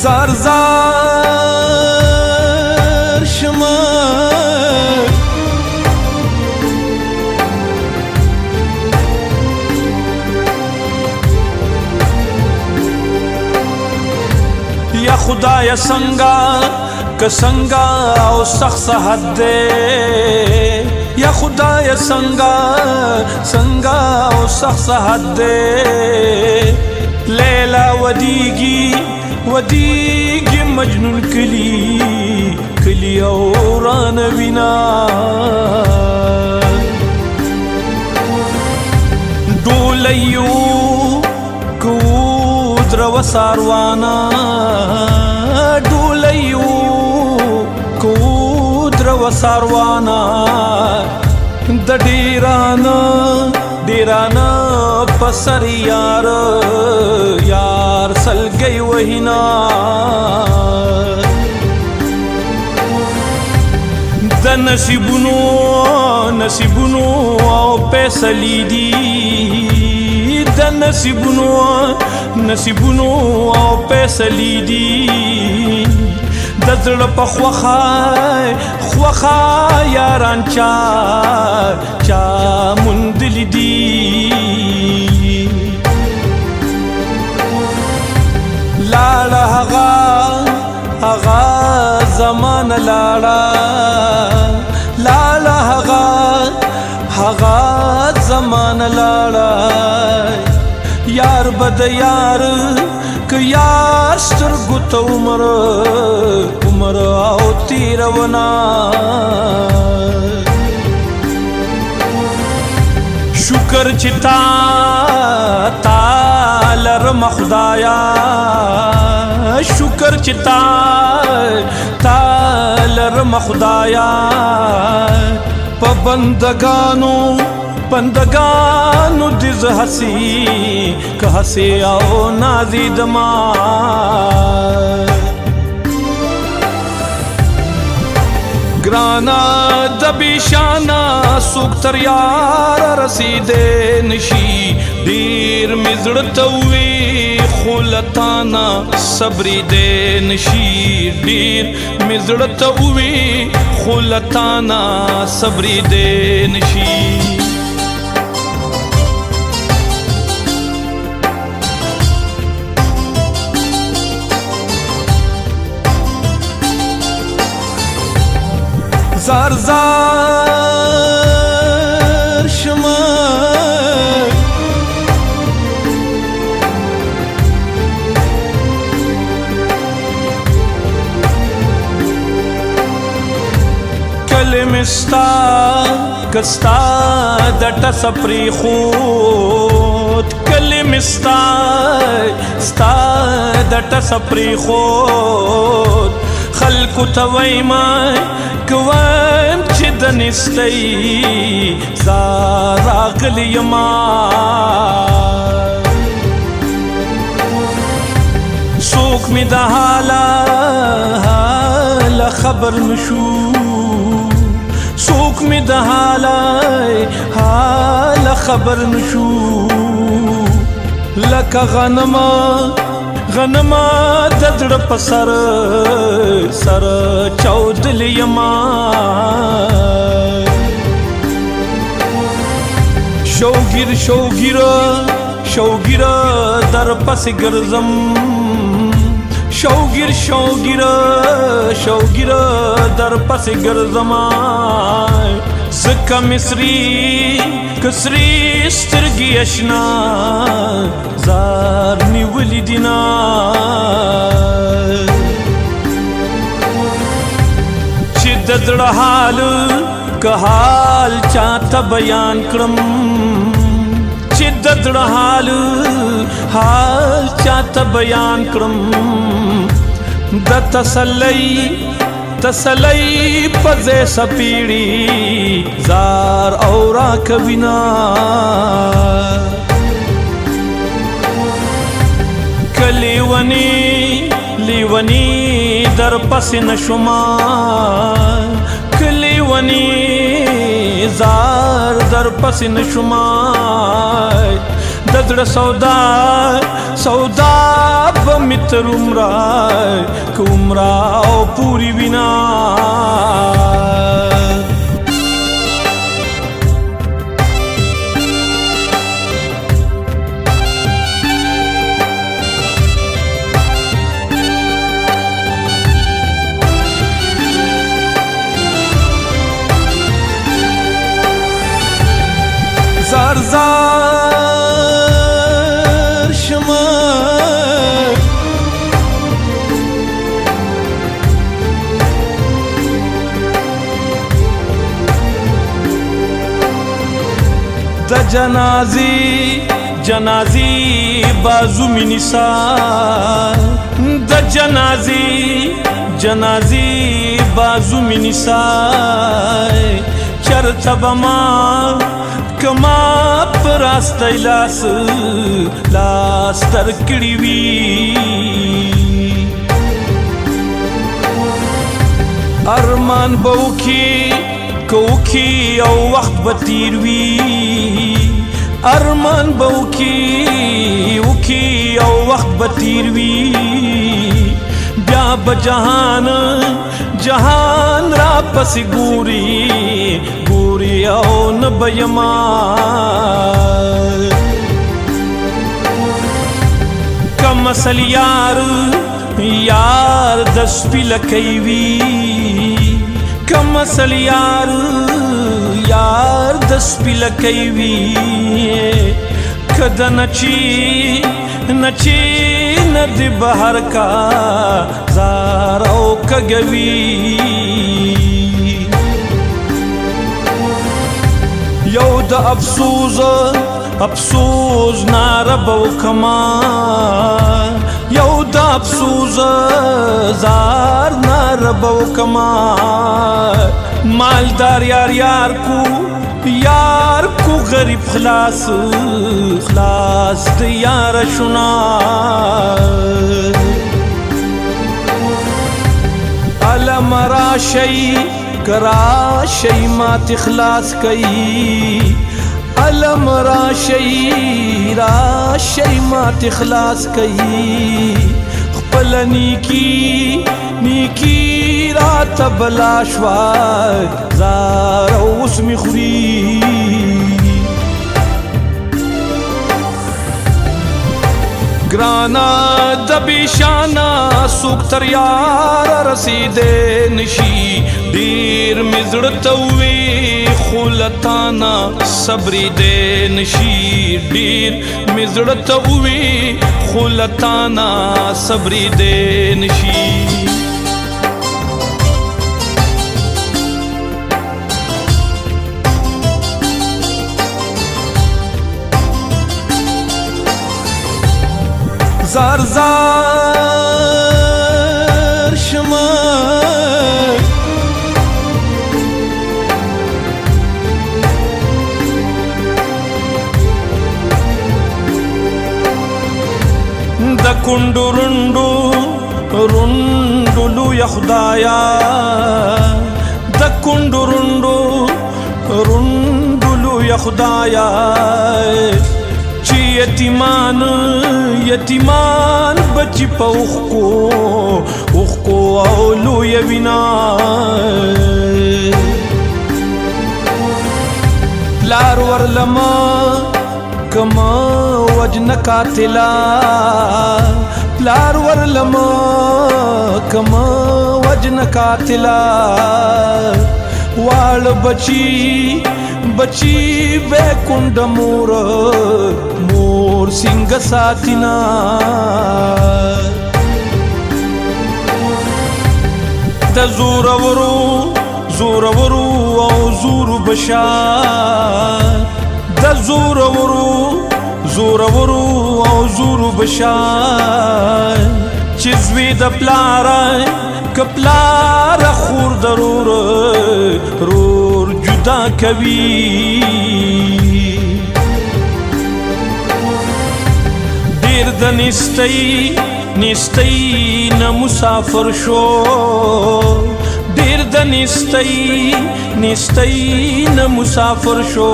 زار زار شما یا خدای سنگا کسنگا او سخت حد دے یا خدای سنگا سنگا او سخت حد دے لیلا ودیگی ودیگی مجنون کلی کلی اوران وینا ڈولیو کودر و ساروانا ڈولیو کودر و ساروانا د ډیرانا پسر یار یار سلګي وهینا د نصیبونو او پیسلی دی د نصیبونو او پیسلی دی د زړه په خوخه یاران چا مندلی دی لاړه هغه زمان لاړه هغه زمان لاړه یار بد یار که یار سترګو ته عمر او تیرونا شکر چې تا لرم خدایا شکر چې تا لرم خدایا په بندگانو دز حسی که حسی او نازی دما گرانا دبیشانا سوک تر یار رسیدے نشی دیر مزڑتوی خولتانا صبری دے نشی دیر مزڑتوی خولتانا صبری دے نشی زار زار شما کلمستا کستا دټ سپری خود کلمستا ستا دټ سپری خود خلق تویما کوم چې د نستۍ راغلی یما څوک مې د حاله خبر نشو څوک مې د حاله خبر نشو لکه غنما د زړه په سر چاودلی یما شوګیر در پسې ګرځم شوګیر در پسې ګرځم زکه مصری کسری سترګې اشنا زار نیولی دینا چې د زړه که حال چاته بیان کړم چې د زړه حال چاته بیان کړم د تسلی پزے سپیڑی زار اورا کبینا لیونی در پس نشما کلیونی زار در پس نشما دزړه سودا سودا به مې تر عمره که عمره او پورې وینا زار زار شما د جنازي بازو می نثار د جنازي بازو می نثار چرته به ما کما پراستی لاس تر کړی وي ارمان به وکړي او وخت به تیر وي ارمان به وکړي او وخت به تیر وي بیا به جهان را پسې ګوري او نه به یما کم اصل یار د سپي لکۍ وي کم اصل یار د سپي لکۍ وي که د نچي نه د بهر کا زار او کږوي یو د افسوس ناره به وکما یو د افسوس زار ناره به وکما مالدار یار کو غریب خلاص د یار شنا علم راشي مات اخلاص کئی علم راشي مات اخلاص کئی خپل نیکی رات بلا شوا زار اوس می خوري گرانا د بیشانا سوک تر یار رسیدې نشي ډیر مزړه ته وې خلتانا صبر دې نشي ډیر مزړه ته وې خلتانا صبر دې نشي زار شما د کندو رندو یا خدایا د کندو رندو یا خدایا چی یتیمان بچی پا اوخکو اولو یوینا پلار ورلما کما وجن قاتلا پلار ورلما کما وجن قاتلا وال بچی بے کند مور سنگ ساتینا د زورورو او زور بشار د زورورو او زور بشار چزوی د پلار خور رور جدا کوي ډیر د نستۍ نه مسافر شو ډیر د نستۍ نه مسافر شو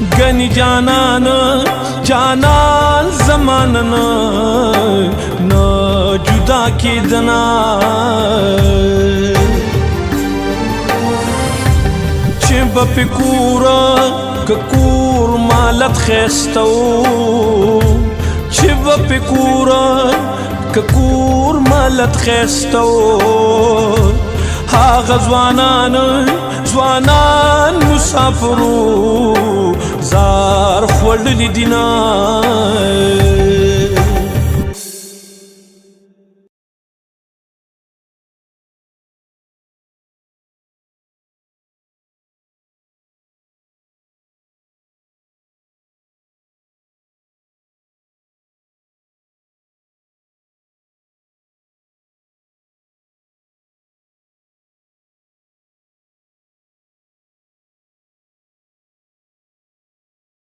گنی جانان جانان زماننا نا جدا کیدنا چه بپی کورا که کور مالت خیستو چه بپی کورا که کور مالت خیستو هاغ زوانان مسافرو زار خوړلي دینا